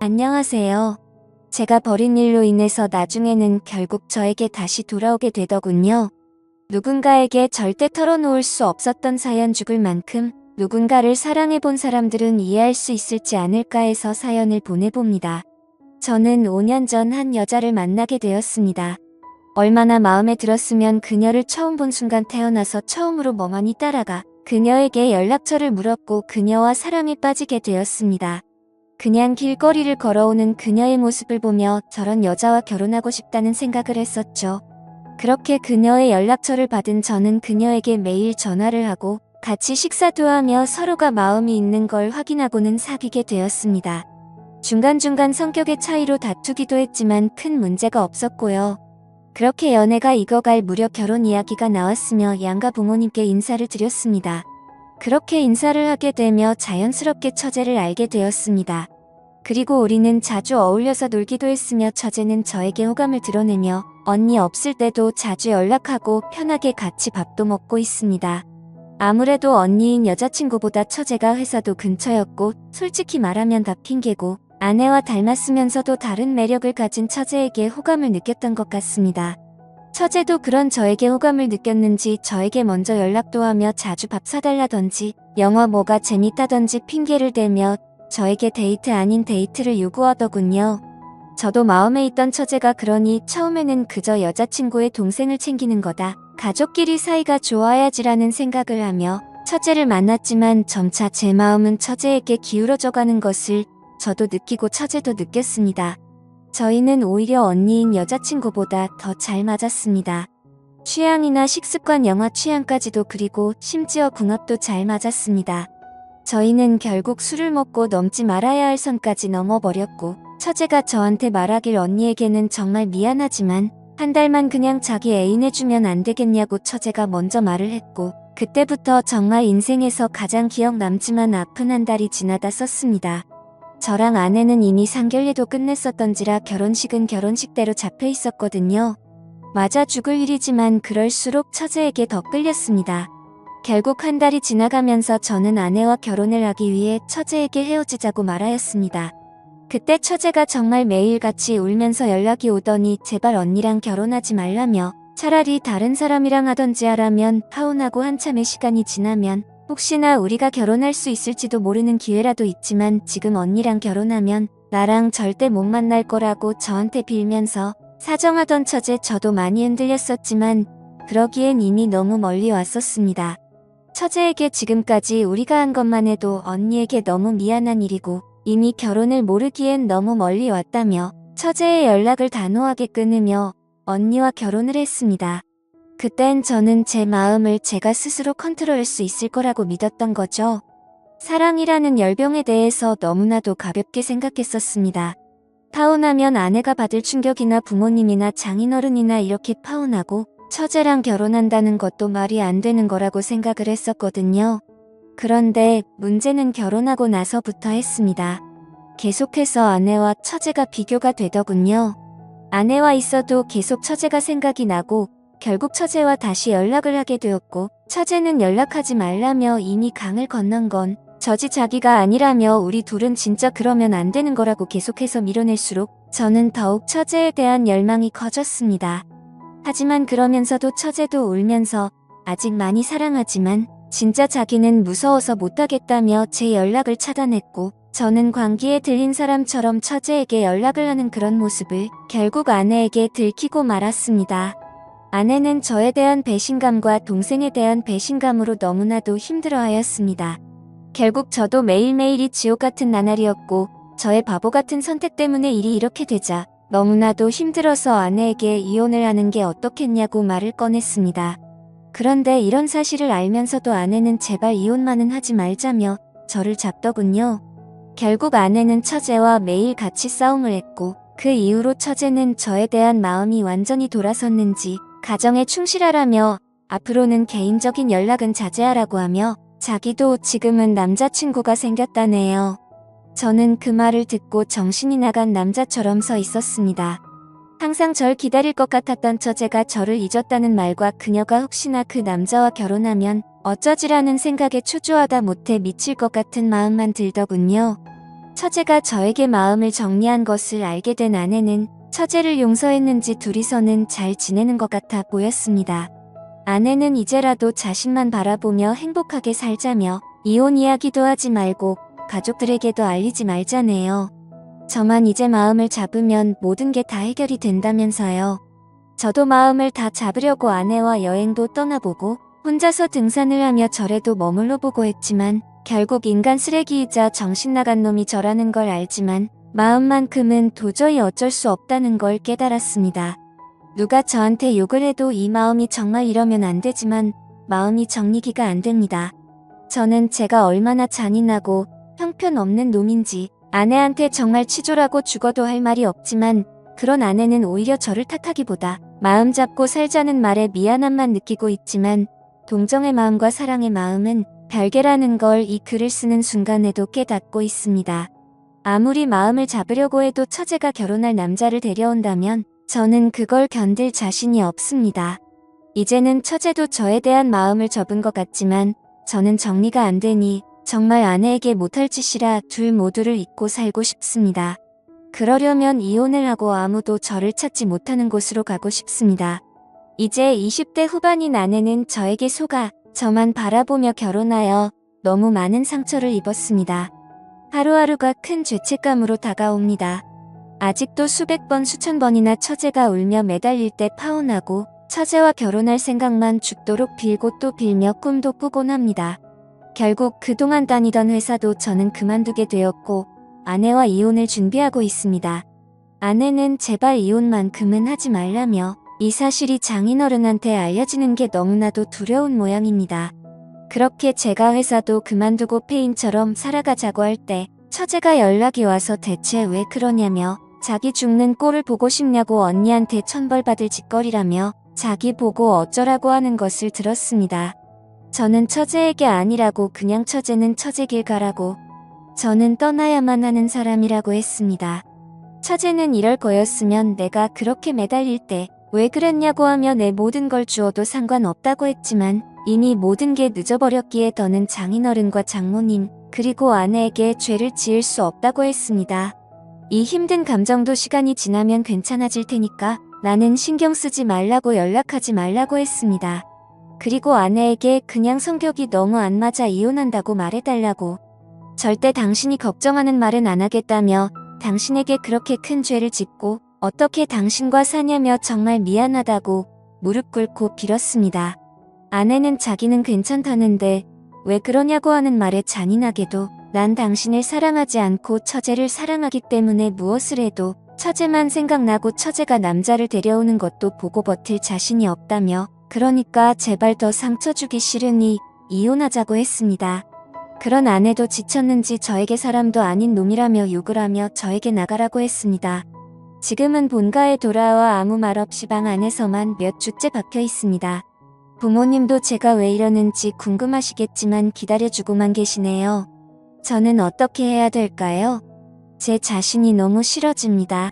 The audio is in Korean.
안녕하세요. 제가 벌인 일로 인해서 나중에는 결국 저에게 다시 돌아오게 되더군요. 누군가에게 절대 털어놓을 수 없었던 사연 죽을 만큼 누군가를 사랑해본 사람들은 이해할 수 있을지 않을까 해서 사연을 보내봅니다. 저는 5년 전 한 여자를 만나게 되었습니다. 얼마나 마음에 들었으면 그녀를 처음 본 순간 태어나서 처음으로 멍하니 따라가 그녀에게 연락처를 물었고 그녀와 사랑에 빠지게 되었습니다. 그냥 길거리를 걸어오는 그녀의 모습을 보며 저런 여자와 결혼하고 싶다는 생각을 했었죠. 그렇게 그녀의 연락처를 받은 저는 그녀에게 매일 전화를 하고 같이 식사도 하며 서로가 마음이 있는 걸 확인하고는 사귀게 되었습니다. 중간중간 성격의 차이로 다투기도 했지만 큰 문제가 없었고요. 그렇게 연애가 익어갈 무렵 결혼 이야기가 나왔으며 양가 부모님께 인사를 드렸습니다. 그렇게 인사를 하게 되며 자연스럽게 처제를 알게 되었습니다. 그리고 우리는 자주 어울려서 놀기도 했으며 처제는 저에게 호감을 드러내며 언니 없을 때도 자주 연락하고 편하게 같이 밥도 먹고 있습니다. 아무래도 언니인 여자친구보다 처제가 회사도 근처였고 솔직히 말하면 다 핑계고 아내와 닮았으면서도 다른 매력을 가진 처제에게 호감을 느꼈던 것 같습니다. 처제도 그런 저에게 호감을 느꼈는지 저에게 먼저 연락도 하며 자주 밥 사달라던지 영화 뭐가 재밌다던지 핑계를 대며 저에게 데이트 아닌 데이트를 요구하더군요. 저도 마음에 있던 처제가 그러니 처음에는 그저 여자친구의 동생을 챙기는 거다. 가족끼리 사이가 좋아야지라는 생각을 하며 처제를 만났지만 점차 제 마음은 처제에게 기울어져 가는 것을 저도 느끼고 처제도 느꼈습니다. 저희는 오히려 언니인 여자친구보다 더 잘 맞았습니다. 취향이나 식습관, 영화 취향까지도 그리고 심지어 궁합도 잘 맞았습니다. 저희는 결국 술을 먹고 넘지 말아야 할 선까지 넘어버렸고 처제가 저한테 말하길 언니에게는 정말 미안하지만 한 달만 그냥 자기 애인 해주면 안 되겠냐고 처제가 먼저 말을 했고 그때부터 정말 인생에서 가장 기억 남지만 아픈 한 달이 지나다 썼습니다. 저랑 아내는 이미 상견례도 끝냈었던지라 결혼식은 결혼식대로 잡혀 있었거든요. 맞아 죽을 일이지만 그럴수록 처제에게 더 끌렸습니다. 결국 한 달이 지나가면서 저는 아내와 결혼을 하기 위해 처제에게 헤어지자고 말하였습니다. 그때 처제가 정말 매일같이 울면서 연락이 오더니 제발 언니랑 결혼하지 말라며 차라리 다른 사람이랑 하던지 하라면 파혼하고 한참의 시간이 지나면 혹시나 우리가 결혼할 수 있을지도 모르는 기회라도 있지만 지금 언니랑 결혼하면 나랑 절대 못 만날 거라고 저한테 빌면서 사정하던 처제 저도 많이 흔들렸었지만 그러기엔 이미 너무 멀리 왔었습니다. 처제에게 지금까지 우리가 한 것만 해도 언니에게 너무 미안한 일이고 이미 결혼을 모르기엔 너무 멀리 왔다며 처제의 연락을 단호하게 끊으며 언니와 결혼을 했습니다. 그땐 저는 제 마음을 제가 스스로 컨트롤할 수 있을 거라고 믿었던 거죠. 사랑이라는 열병에 대해서 너무나도 가볍게 생각했었습니다. 파혼하면 아내가 받을 충격이나 부모님이나 장인어른이나 이렇게 파혼하고 처제랑 결혼한다는 것도 말이 안 되는 거라고 생각을 했었거든요. 그런데 문제는 결혼하고 나서부터 했습니다. 계속해서 아내와 처제가 비교가 되더군요. 아내와 있어도 계속 처제가 생각이 나고 결국 처제와 다시 연락을 하게 되었고 처제는 연락하지 말라며 이미 강을 건넌 건 저지 자기가 아니라며 우리 둘은 진짜 그러면 안 되는 거라고 계속해서 밀어낼수록 저는 더욱 처제에 대한 열망이 커졌습니다. 하지만 그러면서도 처제도 울면서 아직 많이 사랑하지만 진짜 자기는 무서워서 못하겠다며 제 연락을 차단했고 저는 광기에 들린 사람처럼 처제에게 연락을 하는 그런 모습을 결국 아내에게 들키고 말았습니다. 아내는 저에 대한 배신감과 동생에 대한 배신감으로 너무나도 힘들어하였습니다. 결국 저도 매일매일이 지옥 같은 나날이었고 저의 바보 같은 선택 때문에 일이 이렇게 되자 너무나도 힘들어서 아내에게 이혼을 하는 게 어떻겠냐고 말을 꺼냈습니다. 그런데 이런 사실을 알면서도 아내는 제발 이혼만은 하지 말자며 저를 잡더군요. 결국 아내는 처제와 매일 같이 싸움을 했고 그 이후로 처제는 저에 대한 마음이 완전히 돌아섰는지 가정에 충실하라며 앞으로는 개인적인 연락은 자제하라고 하며 자기도 지금은 남자친구가 생겼다네요. 저는 그 말을 듣고 정신이 나간 남자처럼 서 있었습니다. 항상 절 기다릴 것 같았던 처제가 저를 잊었다는 말과 그녀가 혹시나 그 남자와 결혼하면 어쩌지라는 생각에 초조하다 못해 미칠 것 같은 마음만 들더군요. 처제가 저에게 마음을 정리한 것을 알게 된 아내는 처제를 용서했는지 둘이서는 잘 지내는 것 같아 보였습니다. 아내는 이제라도 자신만 바라보며 행복하게 살자며 이혼 이야기도 하지 말고 가족들에게도 알리지 말자네요. 저만 이제 마음을 잡으면 모든 게 다 해결이 된다면서요. 저도 마음을 다 잡으려고 아내와 여행도 떠나보고 혼자서 등산을 하며 절에도 머물러 보고 했지만 결국 인간 쓰레기이자 정신 나간 놈이 저라는 걸 알지만 마음만큼은 도저히 어쩔 수 없다는 걸 깨달았습니다. 누가 저한테 욕을 해도 이 마음이 정말 이러면 안 되지만 마음이 정리기가 안 됩니다. 저는 제가 얼마나 잔인하고 형편없는 놈인지 아내한테 정말 치졸하고 죽어도 할 말이 없지만 그런 아내는 오히려 저를 탓하기보다 마음 잡고 살자는 말에 미안함만 느끼고 있지만 동정의 마음과 사랑의 마음은 별개라는 걸 이 글을 쓰는 순간에도 깨닫고 있습니다. 아무리 마음을 잡으려고 해도 처제가 결혼할 남자를 데려온다면 저는 그걸 견딜 자신이 없습니다. 이제는 처제도 저에 대한 마음을 접은 것 같지만 저는 정리가 안 되니 정말 아내에게 못할 짓이라 둘 모두를 잊고 살고 싶습니다. 그러려면 이혼을 하고 아무도 저를 찾지 못하는 곳으로 가고 싶습니다. 이제 20대 후반인 아내는 저에게 속아 저만 바라보며 결혼하여 너무 많은 상처를 입었습니다. 하루하루가 큰 죄책감으로 다가옵니다. 아직도 수백 번 수천 번이나 처제가 울며 매달릴 때 파혼하고 처제와 결혼할 생각만 죽도록 빌고 또 빌며 꿈도 꾸곤 합니다. 결국 그동안 다니던 회사도 저는 그만두게 되었고 아내와 이혼을 준비하고 있습니다. 아내는 제발 이혼만큼은 하지 말라며 이 사실이 장인어른한테 알려지는 게 너무나도 두려운 모양입니다. 그렇게 제가 회사도 그만두고 폐인처럼 살아가자고 할 때 처제가 연락이 와서 대체 왜 그러냐며 자기 죽는 꼴을 보고 싶냐고 언니한테 천벌받을 짓거리라며 자기 보고 어쩌라고 하는 것을 들었습니다. 저는 처제에게 아니라고 그냥 처제는 처제 길 가라고 저는 떠나야만 하는 사람이라고 했습니다. 처제는 이럴 거였으면 내가 그렇게 매달릴 때 왜 그랬냐고 하며 내 모든 걸 주어도 상관없다고 했지만 이미 모든 게 늦어버렸기에 더는 장인어른과 장모님 그리고 아내에게 죄를 지을 수 없다고 했습니다. 이 힘든 감정도 시간이 지나면 괜찮아질 테니까 나는 신경 쓰지 말라고 연락하지 말라고 했습니다. 그리고 아내에게 그냥 성격이 너무 안 맞아 이혼한다고 말해달라고 절대 당신이 걱정하는 말은 안 하겠다며 당신에게 그렇게 큰 죄를 짓고 어떻게 당신과 사냐며 정말 미안하다고 무릎 꿇고 빌었습니다. 아내는 자기는 괜찮다는데 왜 그러냐고 하는 말에 잔인하게도 난 당신을 사랑하지 않고 처제를 사랑하기 때문에 무엇을 해도 처제만 생각나고 처제가 남자를 데려오는 것도 보고 버틸 자신이 없다며 그러니까 제발 더 상처 주기 싫으니 이혼하자고 했습니다. 그런 아내도 지쳤는지 저에게 사람도 아닌 놈이라며 욕을 하며 저에게 나가라고 했습니다. 지금은 본가에 돌아와 아무 말 없이 방 안에서만 몇 주째 박혀 있습니다. 부모님도 제가 왜 이러는지 궁금하시겠지만 기다려주고만 계시네요. 저는 어떻게 해야 될까요? 제 자신이 너무 싫어집니다.